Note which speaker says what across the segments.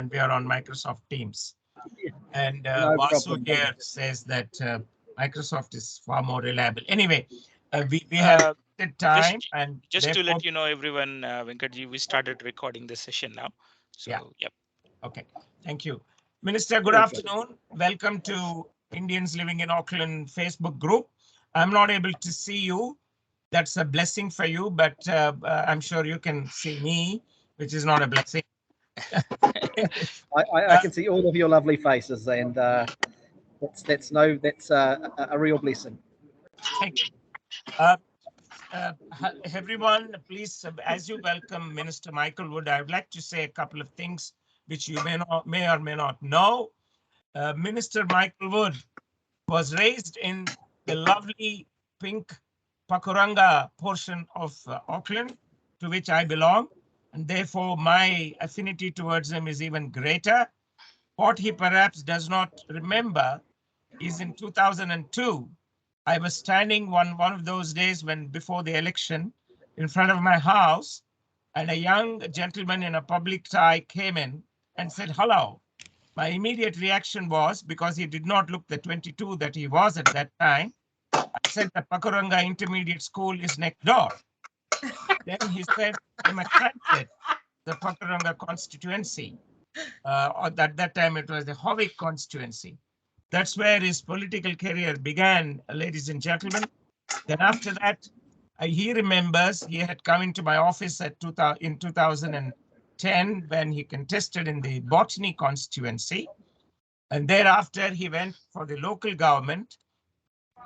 Speaker 1: and we are on Microsoft Teams. And
Speaker 2: No
Speaker 1: Vasu
Speaker 2: problem.
Speaker 1: here says that Microsoft is far more reliable. Anyway, we have the time, and
Speaker 3: just to
Speaker 1: therefore,
Speaker 3: let you know, everyone, Venkatji, we started recording the session now. So,
Speaker 1: yeah.
Speaker 3: yep.
Speaker 1: Okay, thank you. Minister, good afternoon. Welcome to Indians Living in Auckland Facebook group. I'm not able to see you. That's a blessing for you, but I'm sure you can see me, which is not a blessing.
Speaker 2: I can see all of your lovely faces, and that's a real blessing.
Speaker 1: Thank you. Everyone, please, as you welcome Minister Michael Wood, I would like to say a couple of things which you may or may not know. Minister Michael Wood was raised in the lovely pink Pakuranga portion of Auckland, to which I belong, and therefore my affinity towards him is even greater. What he perhaps does not remember is in 2002, I was standing one of those days when before the election in front of my house, and a young gentleman in a public tie came in and said, hello. My immediate reaction was, because he did not look the 22 that he was at that time, I said the Pakuranga Intermediate School is next door. Then he said, I'm a candidate, the Pakuranga constituency. Or at that time it was the Howick constituency. That's where his political career began, ladies and gentlemen. Then after that, he remembers he had come into my office in 2010 when he contested in the Botany constituency. And thereafter, he went for the local government.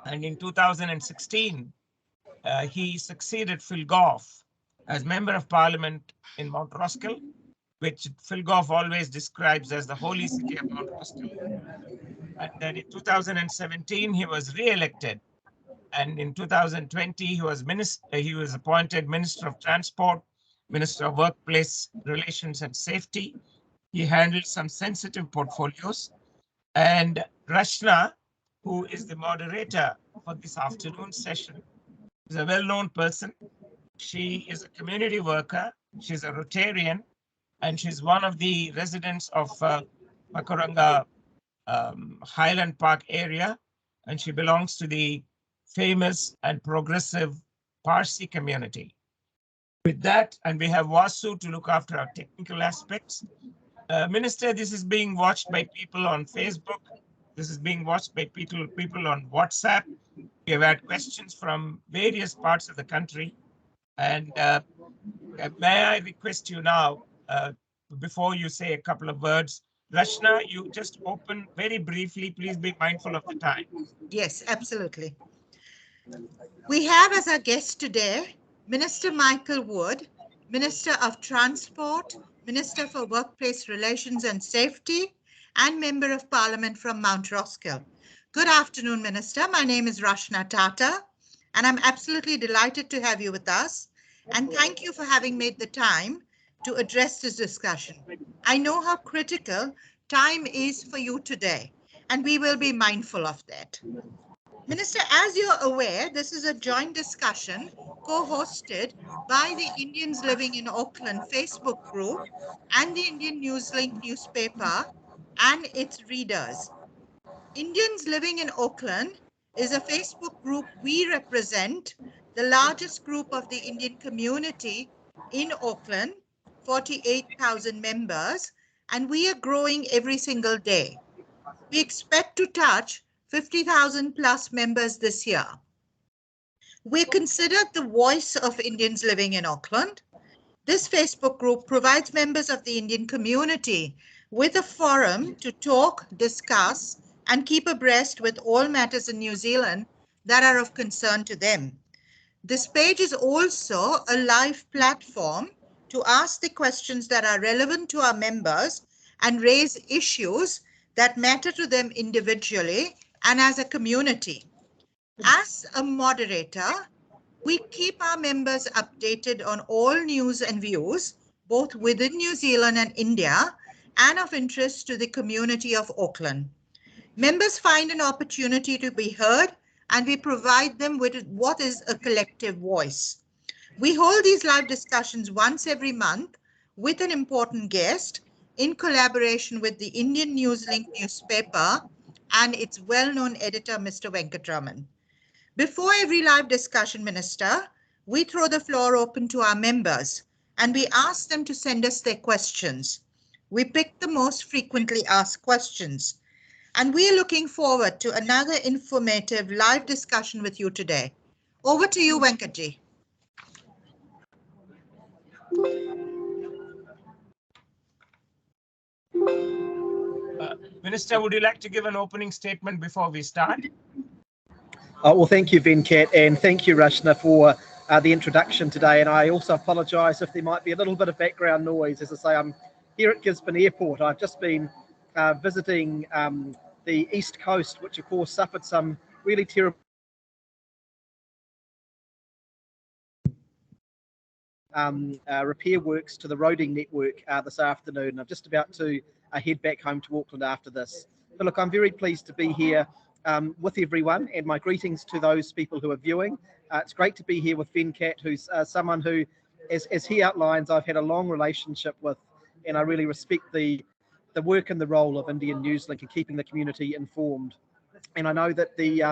Speaker 1: And in 2016, he succeeded Phil Goff as Member of Parliament in Mount Roskill, which Phil Goff always describes as the holy city of Mount Roskill. And then in 2017, he was re-elected. And in 2020, he was appointed Minister of Transport, Minister of Workplace Relations and Safety. He handled some sensitive portfolios. And Rashna, who is the moderator for this afternoon session, is a well-known person. She is a community worker. She's a Rotarian, and she's one of the residents of Pakuranga Highland Park area, and she belongs to the famous and progressive Parsi community. With that, and we have Vasu to look after our technical aspects. Minister, this is being watched by people on Facebook. This is being watched by people on WhatsApp. We have had questions from various parts of the country. And may I request you now, before you say a couple of words, Rashna, you just open very briefly. Please be mindful of the time.
Speaker 4: Yes, absolutely. We have as our guest today, Minister Michael Wood, Minister of Transport, Minister for Workplace Relations and Safety, and Member of Parliament from Mount Roskill. Good afternoon, Minister. My name is Rashna Tata, and I'm absolutely delighted to have you with us. And thank you for having made the time to address this discussion. I know how critical time is for you today, and we will be mindful of that. Minister, as you're aware, this is a joint discussion co-hosted by the Indians Living in Auckland Facebook group and the Indian Newslink newspaper and its readers. Indians Living in Auckland is a Facebook group we represent, the largest group of the Indian community in Auckland, 48,000 members, and we are growing every single day. We expect to touch 50,000 plus members this year. We're considered the voice of Indians living in Auckland. This Facebook group provides members of the Indian community with a forum to talk, discuss, and keep abreast with all matters in New Zealand that are of concern to them. This page is also a live platform to ask the questions that are relevant to our members and raise issues that matter to them individually and as a community. As a moderator, we keep our members updated on all news and views, both within New Zealand and India, and of interest to the community of Auckland. Members find an opportunity to be heard, and we provide them with what is a collective voice. We hold these live discussions once every month with an important guest, in collaboration with the Indian Newslink newspaper and its well-known editor, Mr. Venkatraman. Before every live discussion, Minister, we throw the floor open to our members and we ask them to send us their questions. We pick the most frequently asked questions. And we are looking forward to another informative live discussion with you today. Over to you, Venkatji.
Speaker 1: Minister, would you like to give an opening statement before we start?
Speaker 2: Well, thank you, Venkat, and thank you, Rashna, for the introduction today. And I also apologise if there might be a little bit of background noise. As I say, I'm here at Gisborne Airport. I've just been visiting the East Coast, which of course suffered some really terrible repair works to the roading network this afternoon. I'm just about to head back home to Auckland after this. But look, I'm very pleased to be here with everyone, and my greetings to those people who are viewing. It's great to be here with Venkat, who's someone who, as he outlines, I've had a long relationship with, and I really respect the work and the role of Indian Newslink in keeping the community informed. And I know that the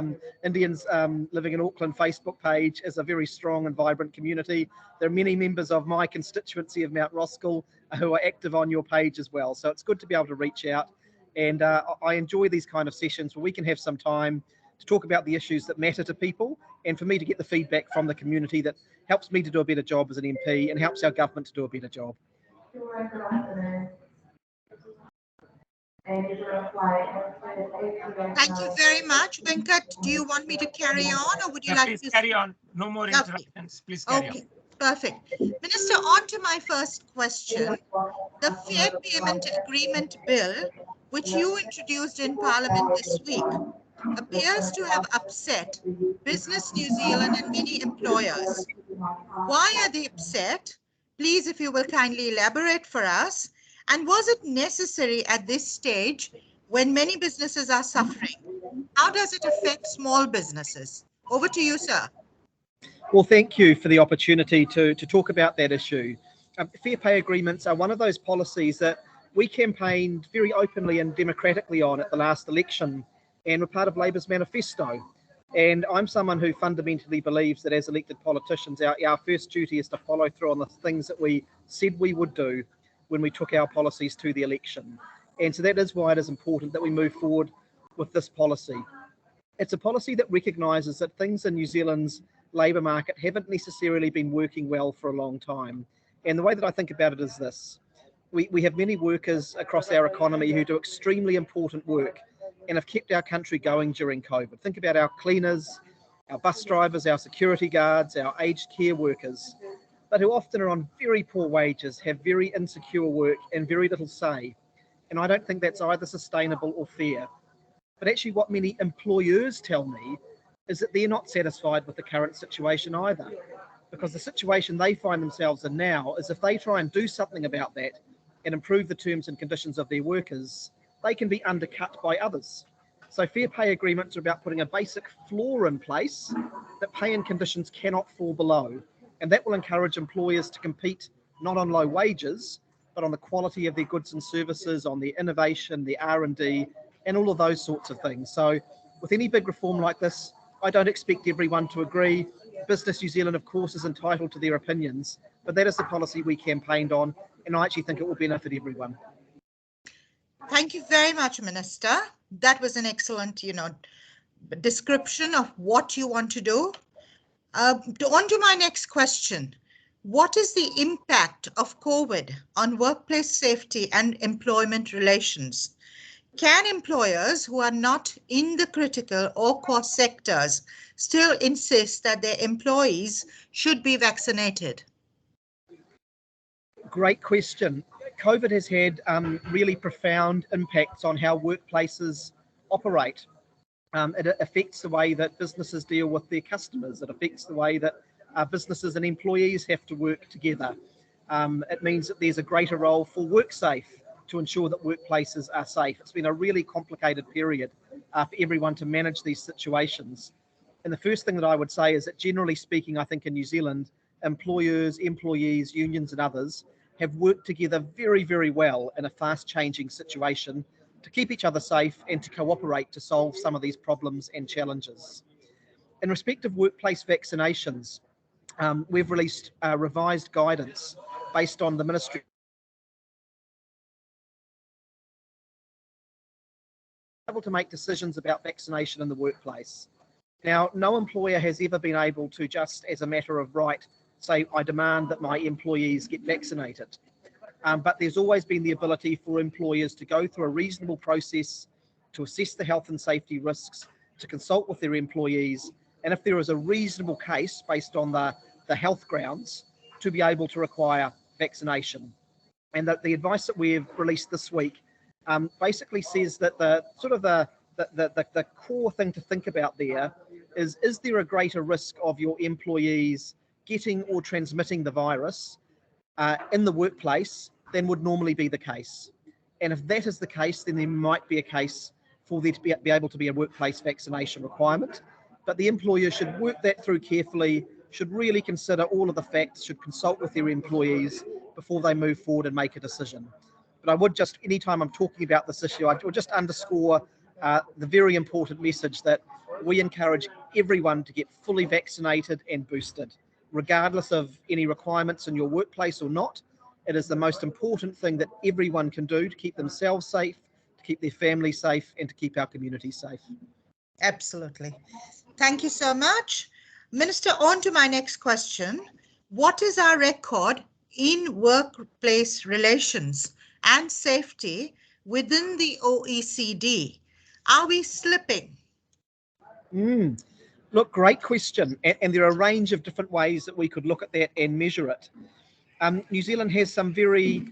Speaker 2: Indians living in Auckland Facebook page is a very strong and vibrant community. There are many members of my constituency of Mount Roskill who are active on your page as well. So it's good to be able to reach out. And I enjoy these kind of sessions where we can have some time to talk about the issues that matter to people, and for me to get the feedback from the community that helps me to do a better job as an MP and helps our government to do a better job.
Speaker 4: Thank you very much. Venkat, do you want me to carry on, or would you like
Speaker 1: please
Speaker 4: to
Speaker 1: carry on? No more interruptions. Please carry on.
Speaker 4: Okay, perfect. Minister, on to my first question. The Fair Payment Agreement Bill, which you introduced in Parliament this week, appears to have upset Business New Zealand and many employers. Why are they upset? Please, if you will kindly elaborate for us. And was it necessary at this stage when many businesses are suffering? How does it affect small businesses? Over to you, sir.
Speaker 2: Well, thank you for the opportunity to talk about that issue. Fair pay agreements are one of those policies that we campaigned very openly and democratically on at the last election, and were part of Labour's manifesto. And I'm someone who fundamentally believes that as elected politicians, our first duty is to follow through on the things that we said we would do when we took our policies to the election. And so that is why it is important that we move forward with this policy. It's a policy that recognises that things in New Zealand's labour market haven't necessarily been working well for a long time. And the way that I think about it is this. We have many workers across our economy who do extremely important work and have kept our country going during COVID. Think about our cleaners, our bus drivers, our security guards, our aged care workers, but who often are on very poor wages, have very insecure work and very little say. And I don't think that's either sustainable or fair. But actually what many employers tell me is that they're not satisfied with the current situation either, because the situation they find themselves in now is if they try and do something about that and improve the terms and conditions of their workers, they can be undercut by others. So fair pay agreements are about putting a basic floor in place that pay and conditions cannot fall below. And that will encourage employers to compete not on low wages, but on the quality of their goods and services, on their innovation, their R&D, and all of those sorts of things. So with any big reform like this, I don't expect everyone to agree. Business New Zealand, of course, is entitled to their opinions, but that is the policy we campaigned on, and I actually think it will benefit everyone.
Speaker 4: Thank you very much, Minister. That was an excellent, description of what you want to do. On to my next question. What is the impact of COVID on workplace safety and employment relations? Can employers who are not in the critical or core sectors still insist that their employees should be vaccinated?
Speaker 2: Great question. COVID has had really profound impacts on how workplaces operate. It affects the way that businesses deal with their customers. It affects the way that businesses and employees have to work together. It means that there's a greater role for WorkSafe to ensure that workplaces are safe. It's been a really complicated period for everyone to manage these situations. And the first thing that I would say is that generally speaking, I think in New Zealand, employers, employees, unions and others have worked together very, very well in a fast-changing situation to keep each other safe and to cooperate to solve some of these problems and challenges. In respect of workplace vaccinations, we've released revised guidance based on the Ministry able to make decisions about vaccination in the workplace. Now, no employer has ever been able to just, as a matter of right, say, I demand that my employees get vaccinated. But there's always been the ability for employers to go through a reasonable process to assess the health and safety risks, to consult with their employees, and if there is a reasonable case based on the health grounds, to be able to require vaccination. And that the advice that we've released this week basically says that the core thing to think about there is there a greater risk of your employees getting or transmitting the virus in the workplace than would normally be the case? And if that is the case, then there might be a case for there to be able to be a workplace vaccination requirement. But the employer should work that through carefully, should really consider all of the facts, should consult with their employees before they move forward and make a decision. But I would just, anytime I'm talking about this issue, I would just underscore the very important message that we encourage everyone to get fully vaccinated and boosted, regardless of any requirements in your workplace or not. It is the most important thing that everyone can do to keep themselves safe, to keep their family safe, and to keep our community safe.
Speaker 4: Absolutely. Thank you so much. Minister, on to my next question. What is our record in workplace relations and safety within the OECD? Are we slipping?
Speaker 2: Look, great question. And there are a range of different ways that we could look at that and measure it. New Zealand has some very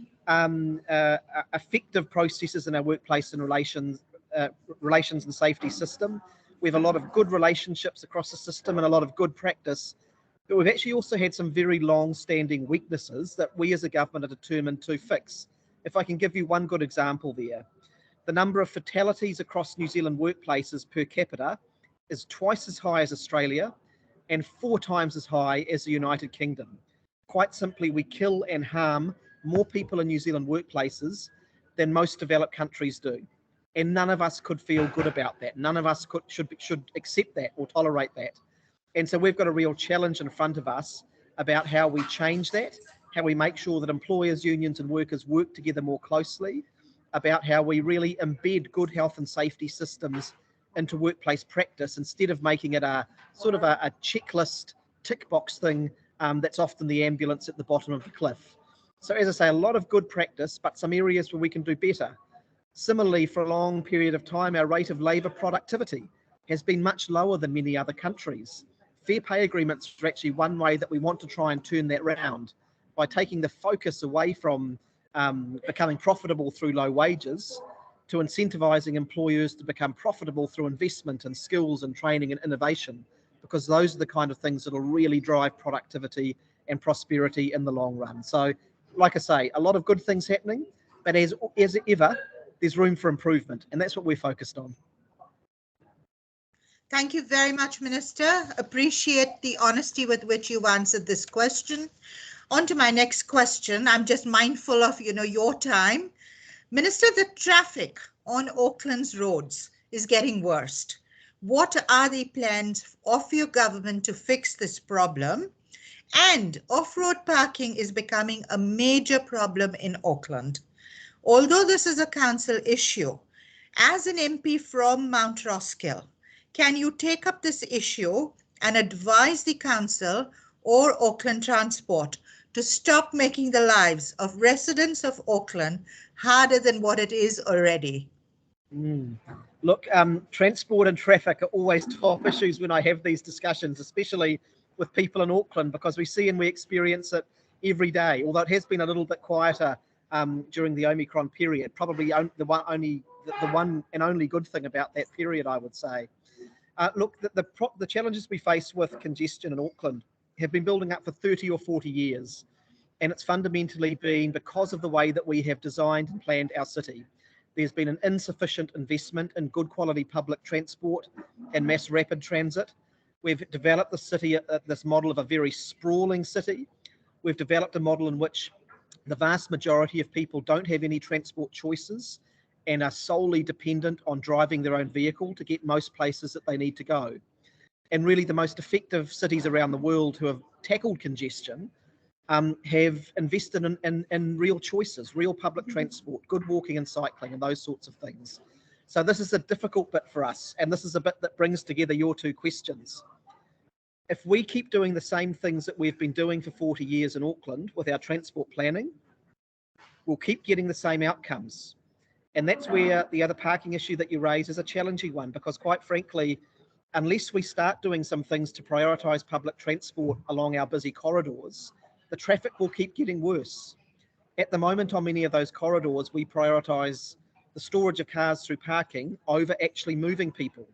Speaker 2: effective processes in our workplace and relations and safety system. We have a lot of good relationships across the system and a lot of good practice, but we've actually also had some very long-standing weaknesses that we as a government are determined to fix. If I can give you one good example there, the number of fatalities across New Zealand workplaces per capita is twice as high as Australia and 4 times as high as the United Kingdom. Quite simply, we kill and harm more people in New Zealand workplaces than most developed countries do. And none of us could feel good about that. None of us should accept that or tolerate that. And so we've got a real challenge in front of us about how we change that, how we make sure that employers, unions and workers work together more closely, about how we really embed good health and safety systems into workplace practice instead of making it a sort of a checklist tick box thing that's often the ambulance at the bottom of the cliff. So as I say, a lot of good practice, but some areas where we can do better. Similarly, for a long period of time, our rate of labour productivity has been much lower than many other countries. Fair pay agreements are actually one way that we want to try and turn that round by taking the focus away from becoming profitable through low wages to incentivising employers to become profitable through investment in skills and training and innovation, because those are the kind of things that will really drive productivity and prosperity in the long run. So, like I say, a lot of good things happening, but as ever, there's room for improvement, and that's what we're focused on.
Speaker 4: Thank you very much, Minister. Appreciate the honesty with which you've answered this question. On to my next question. I'm just mindful of, your time. Minister, the traffic on Auckland's roads is getting worse. What are the plans of your government to fix this problem? And off-road parking is becoming a major problem in Auckland. Although this is a council issue, as an MP from Mount Roskill, can you take up this issue and advise the council or Auckland Transport to stop making the lives of residents of Auckland harder than what it is already?
Speaker 2: Look, transport and traffic are always top issues when I have these discussions, especially with people in Auckland, because we see and we experience it every day, although it has been a little bit quieter during the Omicron period. Probably the one and only good thing about that period, I would say. Look, the challenges we face with congestion in Auckland have been building up for 30 or 40 years. And it's fundamentally been because of the way that we have designed and planned our city. There's been an insufficient investment in good quality public transport and mass rapid transit. We've developed the city, this model of a very sprawling city. We've developed a model in which The vast majority of people don't have any transport choices and are solely dependent on driving their own vehicle to get most places that they need to go. And really the most effective cities around the world who have tackled congestion have invested in real choices, real public transport, good walking and cycling and those sorts of things. So this is a difficult bit for us, and this is a bit that brings together your two questions. If we keep doing the same things that we've been doing for 40 years in Auckland with our transport planning, we'll keep getting the same outcomes. And that's where the other parking issue that you raise is a challenging one, because quite frankly, unless we start doing some things to prioritise public transport along our busy corridors, the traffic will keep getting worse. At the moment on many of those corridors, we prioritise the storage of cars through parking over actually moving people.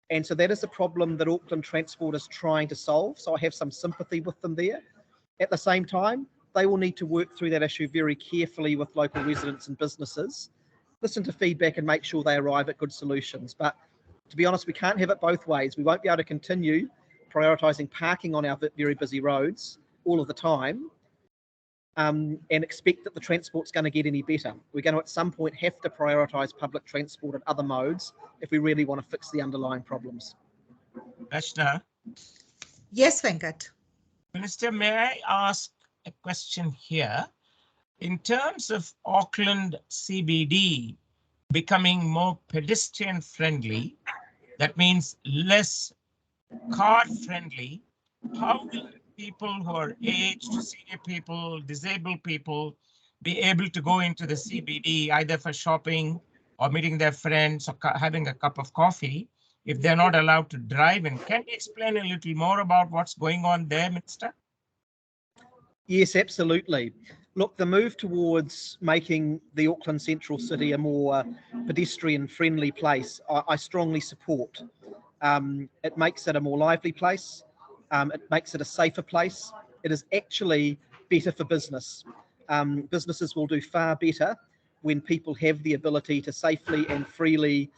Speaker 2: And so that is a problem that Auckland Transport is trying to solve. So I have some sympathy with them there. At the same time, they will need to work through that issue very carefully with local residents and businesses, listen to feedback and make sure they arrive at good solutions. But to be honest, we can't have it both ways. We won't be able to continue prioritising parking on our very busy roads all of the time and expect that the transport's going to get any better. We're going to at some point have to prioritise public transport and other modes if we really want to fix the underlying problems.
Speaker 1: Rachna?
Speaker 4: Yes, Venkat.
Speaker 1: Minister, may I ask a question here? In terms of Auckland CBD becoming more pedestrian friendly, that means less car friendly, how will people who are aged, senior people, disabled people be able to go into the CBD either for shopping or meeting their friends or having a cup of coffee if they're not allowed to drive in? Can you explain a little more about what's going on there, Minister?
Speaker 2: Yes, absolutely. Look, the move towards making the Auckland Central City a more pedestrian-friendly place, I strongly support. It makes it a more lively place. It makes it a safer place. It is actually better for business. Businesses will do far better when people have the ability to safely and freely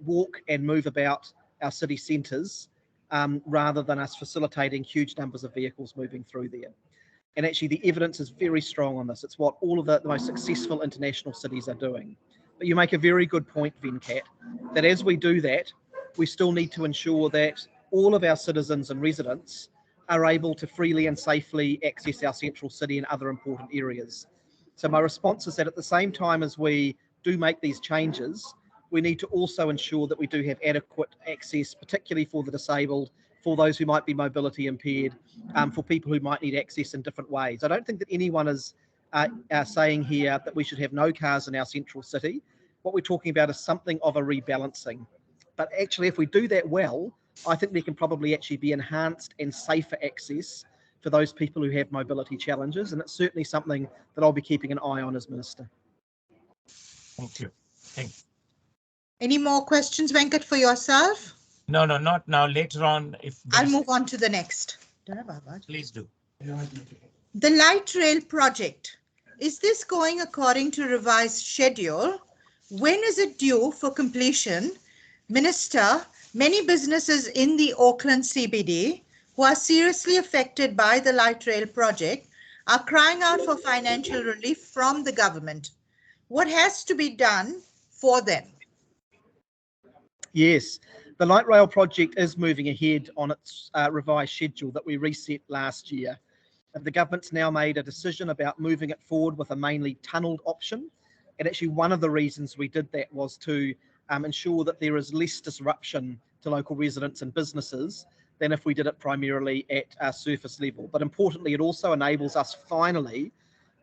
Speaker 2: walk and move about our city centres rather than us facilitating huge numbers of vehicles moving through there. And actually the evidence is very strong on this. It's what all of the most successful international cities are doing. But you make a very good point, Venkat, that as we do that, we still need to ensure that all of our citizens and residents are able to freely and safely access our central city and other important areas. So my response is that at the same time as we do make these changes, we need to also ensure that we do have adequate access, particularly for the disabled, for those who might be mobility impaired, for people who might need access in different ways. I don't think that anyone is saying here that we should have no cars in our central city. What we're talking about is something of a rebalancing. But actually, if we do that well, I think there can probably actually be enhanced and safer access for those people who have mobility challenges. And it's certainly something that I'll be keeping an eye on as Minister.
Speaker 1: Thank you. Thank you.
Speaker 4: Any more questions, Venkat, for yourself?
Speaker 1: No, not now. Later on, if
Speaker 4: I'll move on to the next.
Speaker 1: Please do.
Speaker 4: The light rail project. Is this going according to revised schedule? When is it due for completion? Minister, many businesses in the Auckland CBD who are seriously affected by the light rail project are crying out for financial relief from the government. What has to be done for them?
Speaker 2: Yes, the light rail project is moving ahead on its revised schedule that we reset last year. The government's now made a decision about moving it forward with a mainly tunnelled option. And actually one of the reasons we did that was to ensure that there is less disruption to local residents and businesses than if we did it primarily at surface level. But importantly, it also enables us finally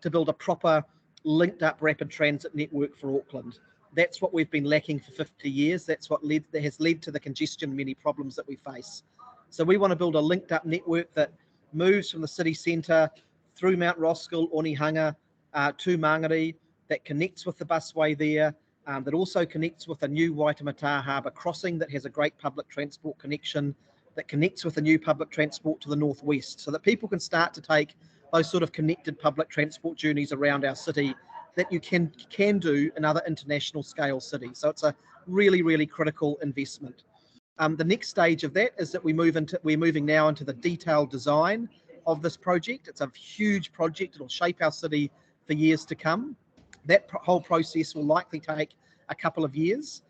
Speaker 2: to build a proper linked up rapid transit network for Auckland. That's what we've been lacking for 50 years. That's what has led to the congestion and many problems that we face. So we want to build a linked up network that moves from the city centre through Mount Roskill, Onehunga to Mangere, that connects with the busway there, that also connects with a new Waitemata Harbour crossing that has a great public transport connection, that connects with a new public transport to the northwest, so that people can start to take those sort of connected public transport journeys around our city that you can do in other international scale cities. So it's a really, really critical investment. The next stage of that is that we're moving now into the detailed design of this project. It's a huge project. It'll shape our city for years to come. That whole process will likely take a couple of years.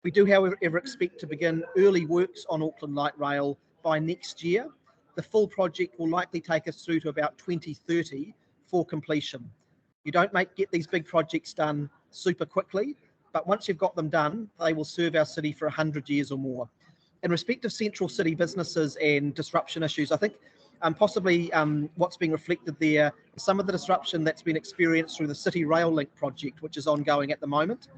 Speaker 2: We do, however, expect to begin early works on Auckland Light Rail by next year. The full project will likely take us through to about 2030 for completion. You don't get these big projects done super quickly, but once you've got them done, they will serve our city for 100 years or more. In respect of central city businesses and disruption issues, I think possibly what's being reflected there, some of the disruption that's been experienced through the City Rail Link project, which is ongoing at the moment.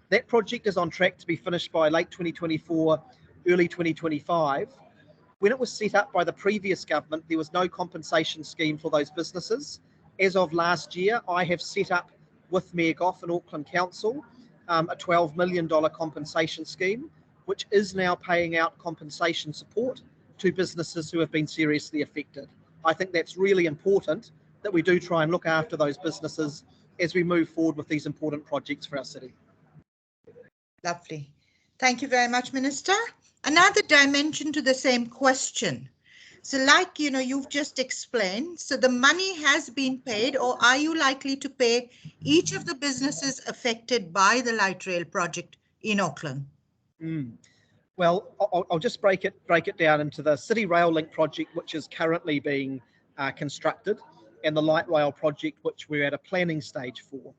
Speaker 2: That project is on track to be finished by late 2024, early 2025. When it was set up by the previous government, there was no compensation scheme for those businesses. As of last year, I have set up with Mayor Goff and Auckland Council a $12 million compensation scheme, which is now paying out compensation support to businesses who have been seriously affected. I think that's really important that we do try and look after those businesses as we move forward with these important projects for our city.
Speaker 4: Lovely. Thank you very much, Minister. Another dimension to the same question. So like, you've just explained, so the money has been paid, or are you likely to pay each of the businesses affected by the light rail project in Auckland?
Speaker 2: Well, I'll just break it down into the City Rail Link project, which is currently being constructed, and the light rail project, which we're at a planning stage for.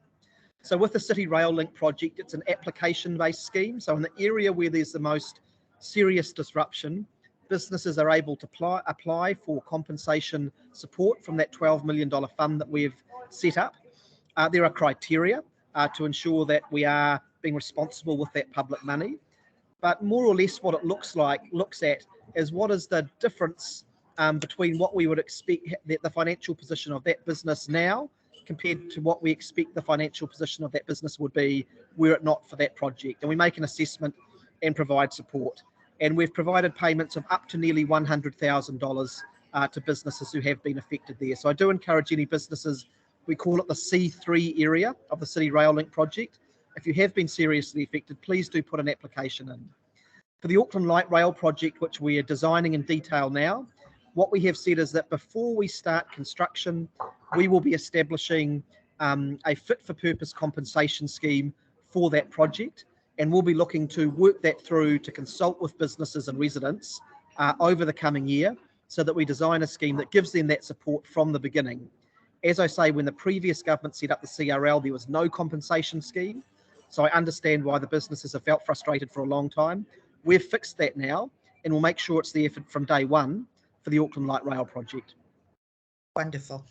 Speaker 2: So with the City Rail Link project, it's an application-based scheme. So in the area where there's the most serious disruption, businesses are able to apply for compensation support from that $12 million fund that we've set up. There are criteria to ensure that we are being responsible with that public money. But more or less what it looks at is what is the difference between what we would expect the financial position of that business now compared to what we expect the financial position of that business would be were it not for that project. And we make an assessment and provide support. And we've provided payments of up to nearly $100,000 to businesses who have been affected there. So I do encourage any businesses, we call it the C3 area of the City Rail Link project. If you have been seriously affected, please do put an application in. For the Auckland Light Rail project, which we are designing in detail now, what we have said is that before we start construction, we will be establishing a fit-for-purpose compensation scheme for that project, and we'll be looking to work that through to consult with businesses and residents over the coming year so that we design a scheme that gives them that support from the beginning. As I say, when the previous government set up the CRL, there was no compensation scheme. So I understand why the businesses have felt frustrated for a long time. We've fixed that now, and we'll make sure it's there from day one for the Auckland Light Rail project.
Speaker 4: Wonderful.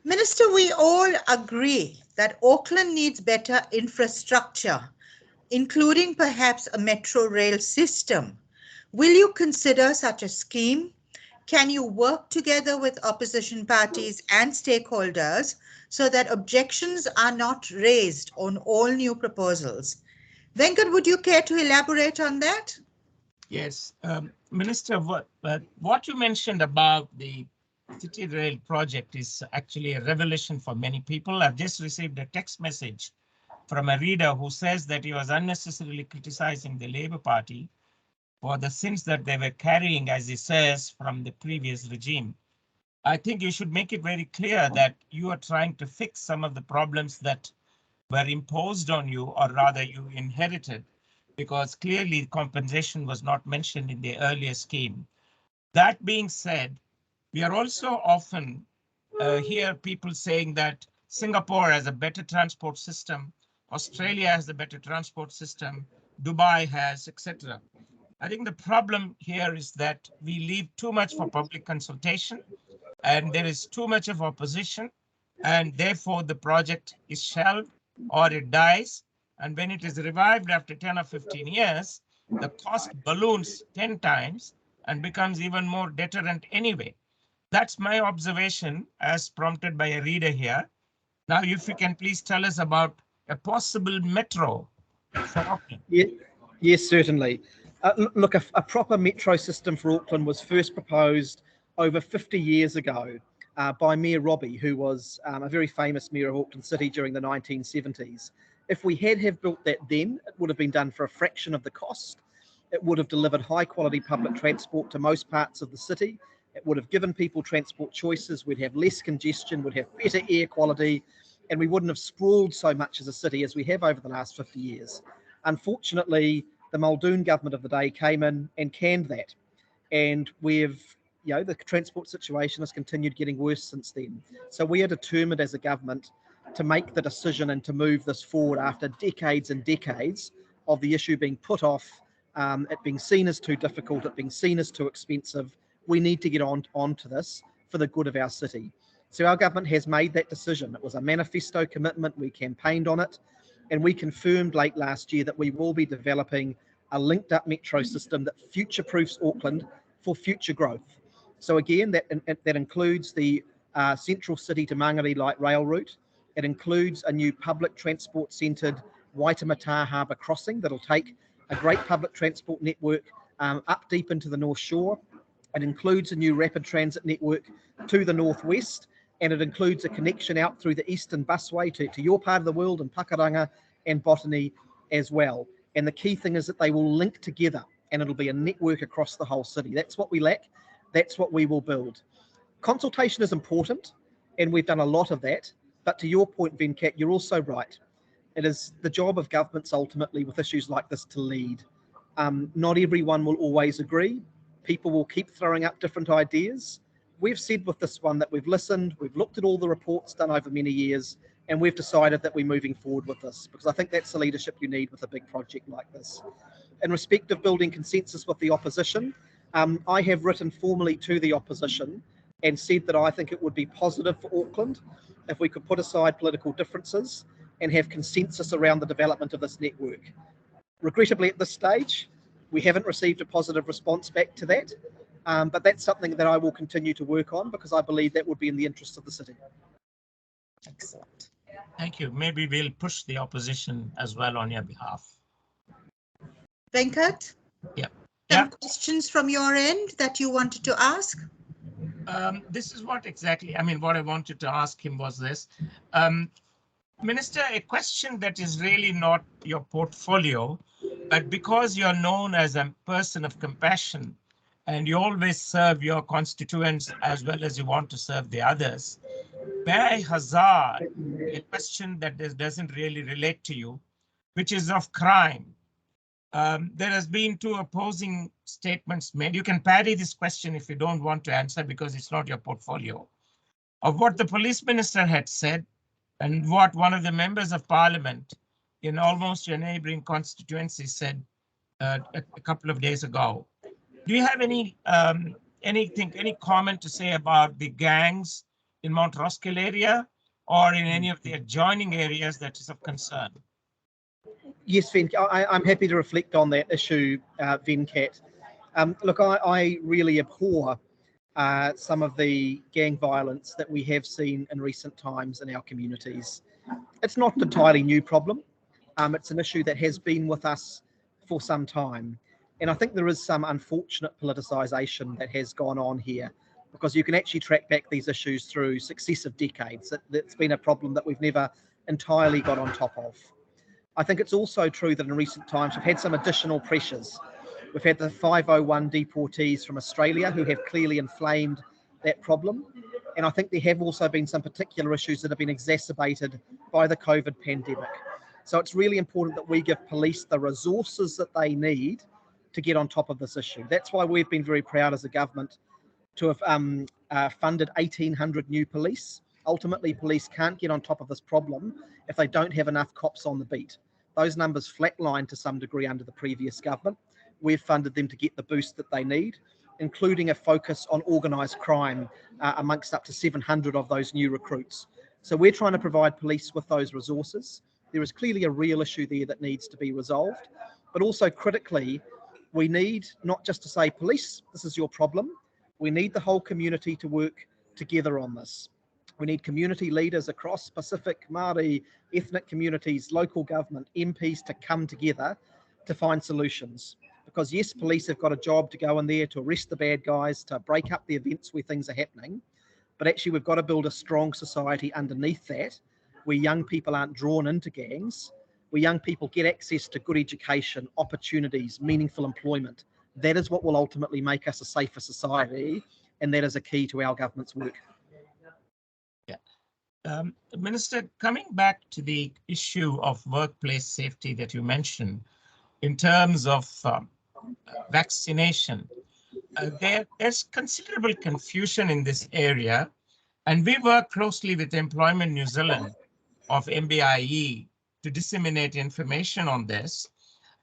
Speaker 4: Minister, we all agree that Auckland needs better infrastructure, including perhaps a metro rail system. Will you consider such a scheme? Can you work together with opposition parties and stakeholders so that objections are not raised on all new proposals? Venkat, would you care to elaborate on that?
Speaker 1: Yes, Minister, what you mentioned about the City Rail project is actually a revelation for many people. I've just received a text message from a reader who says that he was unnecessarily criticizing the Labour Party for the sins that they were carrying, as he says, from the previous regime. I think you should make it very clear that you are trying to fix some of the problems that were imposed on you, or rather you inherited, because clearly compensation was not mentioned in the earlier scheme. That being said, we are also often hear people saying that Singapore has a better transport system, Australia has a better transport system, Dubai has, etc. I think the problem here is that we leave too much for public consultation, and there is too much of opposition, and therefore the project is shelved or it dies. And when it is revived after 10 or 15 years, the cost balloons 10 times and becomes even more deterrent anyway. That's my observation as prompted by a reader here. Now, if you can please tell us about a possible metro for Auckland.
Speaker 2: Yes, certainly. Look, a proper metro system for Auckland was first proposed over 50 years ago by Mayor Robbie, who was a very famous mayor of Auckland City during the 1970s. If we had built that then, it would have been done for a fraction of the cost. It would have delivered high quality public transport to most parts of the city, It would have given people transport choices. We'd have less congestion, we'd have better air quality, and we wouldn't have sprawled so much as a city as we have over the last 50 years. Unfortunately, the Muldoon government of the day came in and canned that. And the transport situation has continued getting worse since then. So we are determined as a government to make the decision and to move this forward after decades and decades of the issue being put off, it being seen as too difficult, it being seen as too expensive. We need to get onto this for the good of our city. So our government has made that decision. It was a manifesto commitment. We campaigned on it, and we confirmed late last year that we will be developing a linked up metro system that future-proofs Auckland for future growth. So again, that includes the Central City to Mangere light rail route. It includes a new public transport-centred Waitemata Harbour crossing that'll take a great public transport network up deep into the North Shore. It includes a new rapid transit network to the northwest, and it includes a connection out through the Eastern Busway to your part of the world in Pakaranga and Botany as well. And the key thing is that they will link together, and it'll be a network across the whole city. That's what we lack. That's what we will build. Consultation is important, and we've done a lot of that. But to your point, Venkat, you're also right. It is the job of governments ultimately with issues like this to lead. Not everyone will always agree. People will keep throwing up different ideas. We've said with this one that we've listened, we've looked at all the reports done over many years, and we've decided that we're moving forward with this, because I think that's the leadership you need with a big project like this. In respect of building consensus with the opposition, I have written formally to the opposition and said that I think it would be positive for Auckland if we could put aside political differences and have consensus around the development of this network. Regrettably, at this stage, we haven't received a positive response back to that, but that's something that I will continue to work on because I believe that would be in the interest of the city.
Speaker 1: Excellent. Thank you. Maybe we'll push the opposition as well on your behalf.
Speaker 4: Venkat?
Speaker 1: Yeah.
Speaker 4: Some questions from your end that you wanted to ask?
Speaker 1: This is what exactly, what I wanted to ask him was this. Minister, a question that is really not your portfolio, but because you're known as a person of compassion and you always serve your constituents as well as you want to serve the others, may I hazard a question that doesn't really relate to you, which is of crime. There has been two opposing statements made. You can parry this question if you don't want to answer because it's not your portfolio, of what the police minister had said and what one of the members of parliament in almost your neighboring constituency said a couple of days ago. Do you have any comment to say about the gangs in Mount Roskill area or in any of the adjoining areas that is of concern?
Speaker 2: Yes, Venkat, I'm happy to reflect on that issue, Venkat. Look, I really abhor some of the gang violence that we have seen in recent times in our communities. It's not an entirely new problem. It's an issue that has been with us for some time. And I think there is some unfortunate politicisation that has gone on here, because you can actually track back these issues through successive decades. It's been a problem that we've never entirely got on top of. I think it's also true that in recent times we've had some additional pressures. We've had the 501 deportees from Australia who have clearly inflamed that problem. And I think there have also been some particular issues that have been exacerbated by the COVID pandemic. So it's really important that we give police the resources that they need to get on top of this issue. That's why we've been very proud as a government to have funded 1,800 new police. Ultimately, police can't get on top of this problem if they don't have enough cops on the beat. Those numbers flatlined to some degree under the previous government. We've funded them to get the boost that they need, including a focus on organised crime amongst up to 700 of those new recruits. So we're trying to provide police with those resources. There is clearly a real issue there that needs to be resolved, but also critically, we need not just to say, police, this is your problem. We need the whole community to work together on this. We need community leaders across Pacific, Māori, ethnic communities, local government, MPs to come together to find solutions. Because yes, police have got a job to go in there to arrest the bad guys, to break up the events where things are happening. But actually we've got to build a strong society underneath that, where young people aren't drawn into gangs, where young people get access to good education, opportunities, meaningful employment. That is what will ultimately make us a safer society and that is a key to our government's work.
Speaker 1: Minister, coming back to the issue of workplace safety that you mentioned, in terms of vaccination, there's considerable confusion in this area, and we work closely with Employment New Zealand of MBIE to disseminate information on this.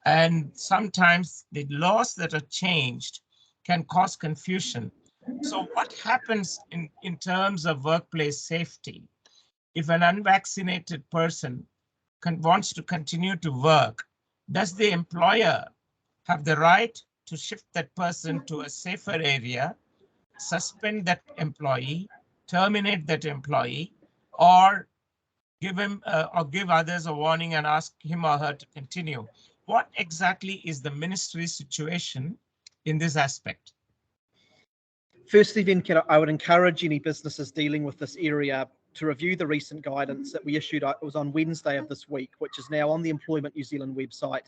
Speaker 1: And sometimes the laws that are changed can cause confusion. So what happens in terms of workplace safety if an unvaccinated person wants to continue to work? Does the employer have the right to shift that person to a safer area, suspend that employee, terminate that employee, or give him or give others a warning and ask him or her to continue? What exactly is the ministry's situation in this aspect?
Speaker 2: Firstly, then, I would encourage any businesses dealing with this area to review the recent guidance that we issued. It was on Wednesday of this week, which is now on the Employment New Zealand website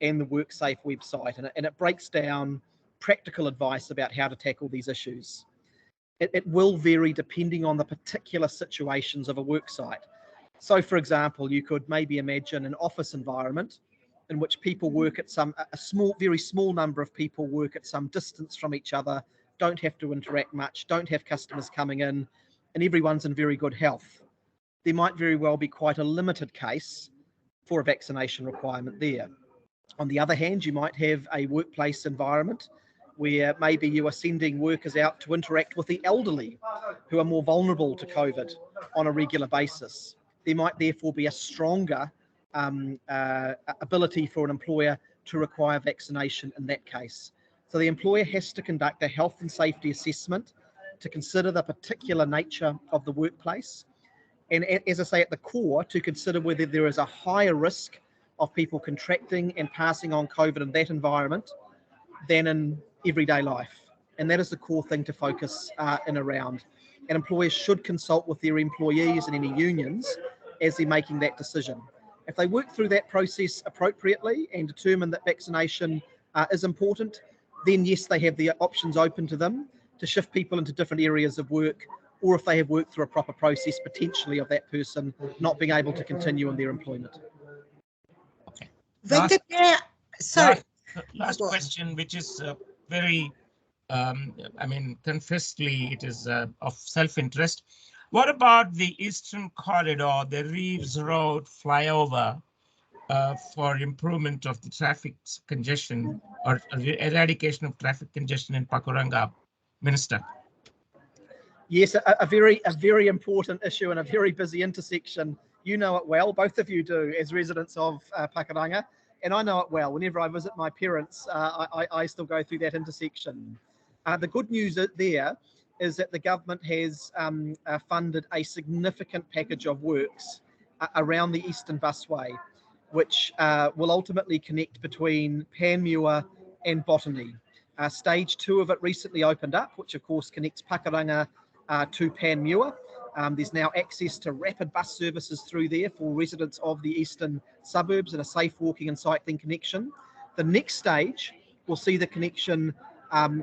Speaker 2: and the WorkSafe website, and it breaks down practical advice about how to tackle these issues. It will vary depending on the particular situations of a work site. So, for example, you could maybe imagine an office environment in which people work at very small number of people work at some distance from each other, don't have to interact much, don't have customers coming in, and everyone's in very good health. There might very well be quite a limited case for a vaccination requirement there. On the other hand, you might have a workplace environment where maybe you are sending workers out to interact with the elderly who are more vulnerable to COVID on a regular basis. There might therefore be a stronger ability for an employer to require vaccination in that case. So the employer has to conduct a health and safety assessment to consider the particular nature of the workplace. And as I say, at the core, to consider whether there is a higher risk of people contracting and passing on COVID in that environment than in everyday life. And that is the core thing to focus in around. And employers should consult with their employees and any unions as they're making that decision. If they work through that process appropriately and determine that vaccination is important, then yes, they have the options open to them to shift people into different areas of work, or if they have worked through a proper process, potentially of that person not being able to continue in their employment.
Speaker 1: Okay. Last question, which is very, confessedly, it is of self-interest. What about the Eastern Corridor, the Reeves Road flyover for improvement of the traffic congestion or eradication of traffic congestion in Pakuranga, Minister?
Speaker 2: Yes, a very important issue and a very busy intersection. You know it well, both of you do, as residents of Pakuranga, and I know it well. Whenever I visit my parents, I still go through that intersection. The good news there is that the government has funded a significant package of works around the Eastern Busway, which will ultimately connect between Panmure and Botany. Stage 2 of it recently opened up, which of course connects Pakuranga to Panmure. There's now access to rapid bus services through there for residents of the eastern suburbs and a safe walking and cycling connection. The next stage will see the connection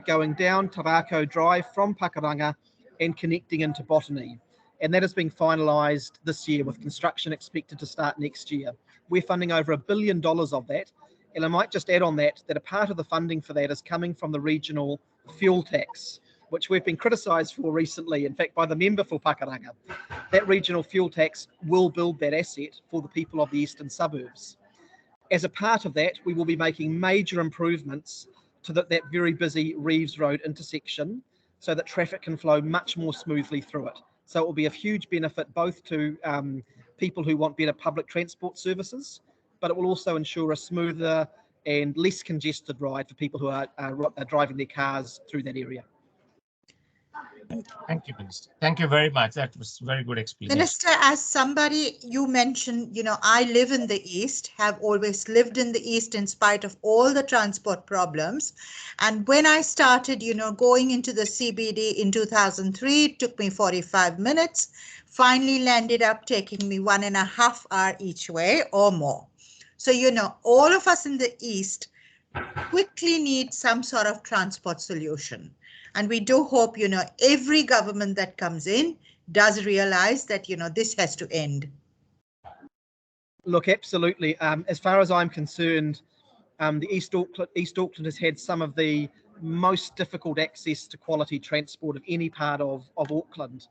Speaker 2: going down Tarako Drive from Pakuranga and connecting into Botany. And that is being finalised this year, with construction expected to start next year. We're funding over $1 billion of that. And I might just add on that a part of the funding for that is coming from the regional fuel tax, which we've been criticised for recently, in fact, by the member for Pakuranga. That regional fuel tax will build that asset for the people of the eastern suburbs. As a part of that, we will be making major improvements to that very busy Reeves Road intersection so that traffic can flow much more smoothly through it. So it will be a huge benefit both to people who want better public transport services, but it will also ensure a smoother and less congested ride for people who are driving their cars through that area.
Speaker 1: Thank you, Minister. Thank you very much. That was very good explanation.
Speaker 4: Minister, as somebody you mentioned, I live in the East, have always lived in the East in spite of all the transport problems. And when I started, going into the CBD in 2003, it took me 45 minutes, finally landed up taking me 1.5 hours each way or more. So, all of us in the East quickly need some sort of transport solution. And we do hope, every government that comes in does realize that, this has to end.
Speaker 2: Look, absolutely. As far as I'm concerned, the East Auckland has had some of the most difficult access to quality transport of any part of Auckland.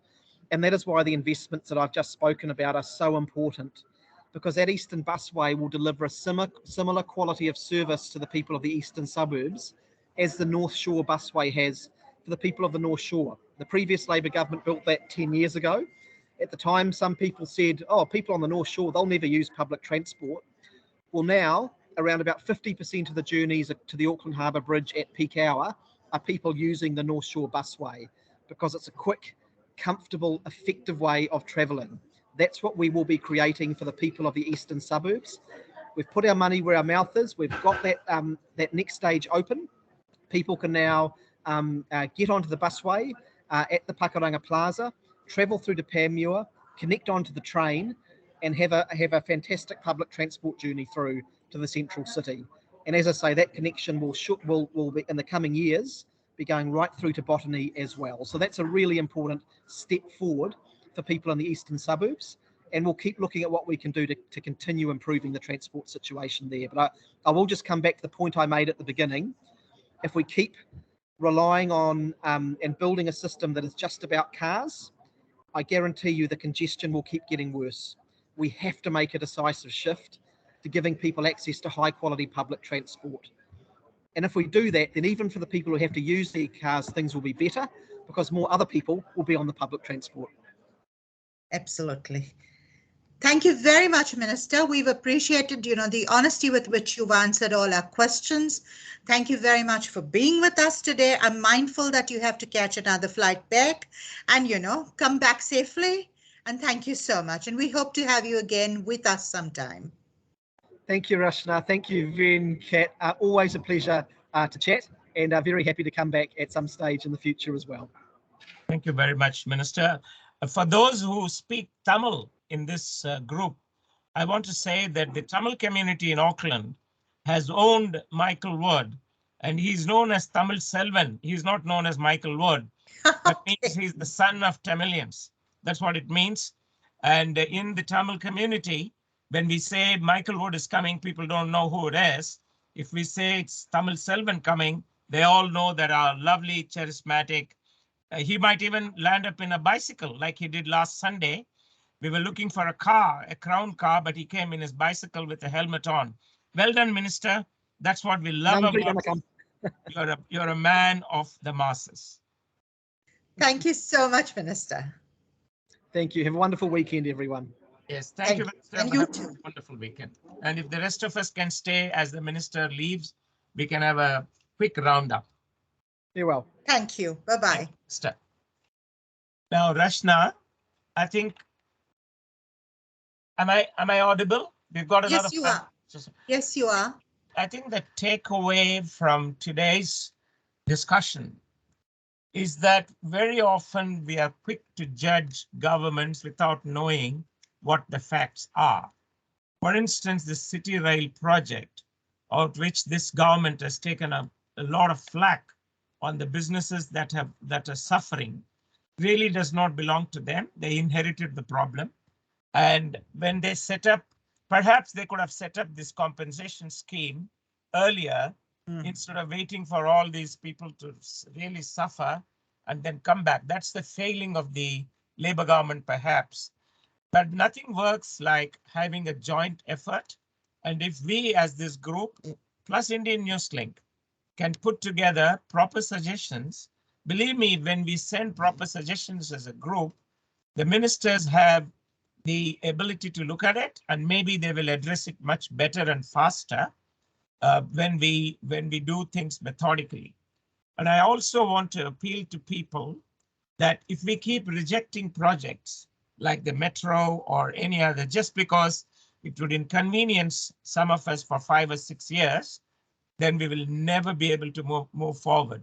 Speaker 2: And that is why the investments that I've just spoken about are so important, because that Eastern Busway will deliver a similar quality of service to the people of the eastern suburbs as the North Shore Busway has for the people of the North Shore. The previous Labour government built that 10 years ago. At the time, some people said, oh, people on the North Shore, they'll never use public transport. Well, now, around about 50% of the journeys to the Auckland Harbour Bridge at peak hour are people using the North Shore Busway, because it's a quick, comfortable, effective way of travelling. That's what we will be creating for the people of the eastern suburbs. We've put our money where our mouth is. We've got that next stage open. People can now get onto the busway at the Pakuranga Plaza, travel through to Panmure, connect onto the train, and have a fantastic public transport journey through to the central city. And as I say, that connection will be in the coming years be going right through to Botany as well. So that's a really important step forward for people in the eastern suburbs, and we'll keep looking at what we can do to continue improving the transport situation there. But I will just come back to the point I made at the beginning. If we keep relying on and building a system that is just about cars, I guarantee you the congestion will keep getting worse. We have to make a decisive shift to giving people access to high quality public transport. And if we do that, then even for the people who have to use their cars, things will be better, because more other people will be on the public transport.
Speaker 4: Absolutely. Thank you very much, Minister. We've appreciated, the honesty with which you've answered all our questions. Thank you very much for being with us today. I'm mindful that you have to catch another flight back and, come back safely. And thank you so much. And we hope to have you again with us sometime.
Speaker 2: Thank you, Rashna. Thank you, Venkat. Always a pleasure to chat, and very happy to come back at some stage in the future as well.
Speaker 1: Thank you very much, Minister. For those who speak Tamil in this group, I want to say that the Tamil community in Auckland has owned Michael Wood, and he's known as Tamil Selvan. He's not known as Michael Wood. That means he's the son of Tamilians. That's what it means. And in the Tamil community, when we say Michael Wood is coming, people don't know who it is. If we say it's Tamil Selvan coming, they all know that our lovely, charismatic, he might even land up in a bicycle like he did last Sunday. We were looking for a car, a crown car, but he came in his bicycle with a helmet on. Well done, Minister. That's what we love about you. You're a man of the masses.
Speaker 4: Thank you so much, Minister.
Speaker 2: Thank you. Have a wonderful weekend, everyone.
Speaker 1: Yes, thank you, Minister.
Speaker 4: And you too.
Speaker 1: Wonderful weekend. And if the rest of us can stay as the Minister leaves, we can have a quick roundup.
Speaker 2: Very well.
Speaker 4: Thank you. Bye-bye.
Speaker 1: Now, Rashna, I think, am I audible? We've got another.
Speaker 4: Yes, you are. Yes, you are.
Speaker 1: I think the takeaway from today's discussion is that very often we are quick to judge governments without knowing what the facts are. For instance, the City Rail project, out which this government has taken a lot of flack on the businesses that are suffering, really does not belong to them. They inherited the problem. And when they set up, perhaps they could have set up this compensation scheme earlier instead of waiting for all these people to really suffer and then come back. That's the failing of the Labour government, perhaps. But nothing works like having a joint effort. And if we as this group, plus Indian Newslink, can put together proper suggestions, believe me, when we send proper suggestions as a group, the ministers have the ability to look at it, and maybe they will address it much better and faster when we do things methodically. And I also want to appeal to people that if we keep rejecting projects like the metro or any other, just because it would inconvenience some of us for 5 or 6 years, then we will never be able to move forward.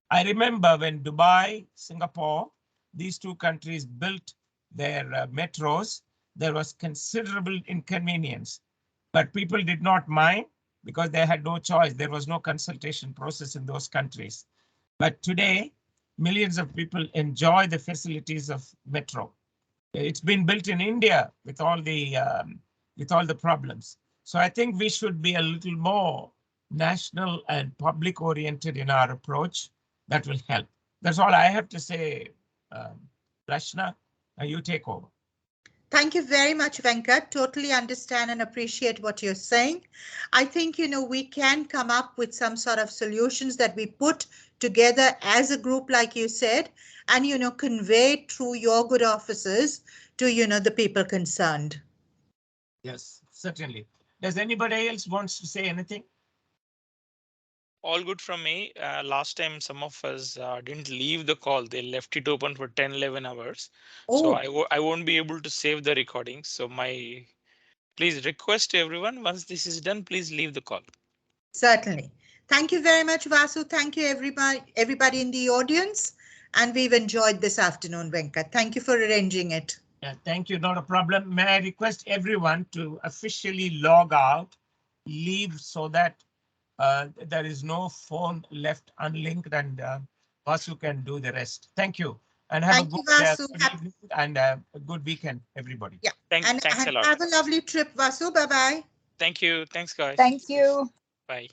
Speaker 1: I remember when Dubai, Singapore, these two countries built their metros, there was considerable inconvenience, but people did not mind because they had no choice. There was no consultation process in those countries. But today, millions of people enjoy the facilities of metro. It's been built in India with all the problems. So I think we should be a little more national and public oriented in our approach. That will help. That's all I have to say. Rashna, you take over.
Speaker 4: Thank you very much, Venkat. Totally understand and appreciate what you're saying. I think, we can come up with some sort of solutions that we put together as a group, like you said, and, convey it through your good offices to, the people concerned.
Speaker 1: Yes, certainly. Does anybody else wants to say anything?
Speaker 3: All good from me. Last time, some of us didn't leave the call. They left it open for 10, 11 hours. So I won't be able to save the recording. So please request to everyone, once this is done, please leave the call.
Speaker 4: Certainly. Thank you very much, Vasu. Thank you, everybody in the audience. And we've enjoyed this afternoon, Venkat. Thank you for arranging it.
Speaker 1: Yeah, thank you. Not a problem. May I request everyone to officially log out, leave so that there is no phone left unlinked, and Vasu can do the rest. Thank you. And have
Speaker 4: Thank
Speaker 1: a
Speaker 4: you,
Speaker 1: good,
Speaker 4: Vasu.
Speaker 1: good evening and a good weekend, everybody.
Speaker 4: Yeah.
Speaker 3: Thanks a lot.
Speaker 4: Have a lovely trip, Vasu. Bye-bye.
Speaker 3: Thank you. Thanks, guys.
Speaker 5: Thank you.
Speaker 3: Bye.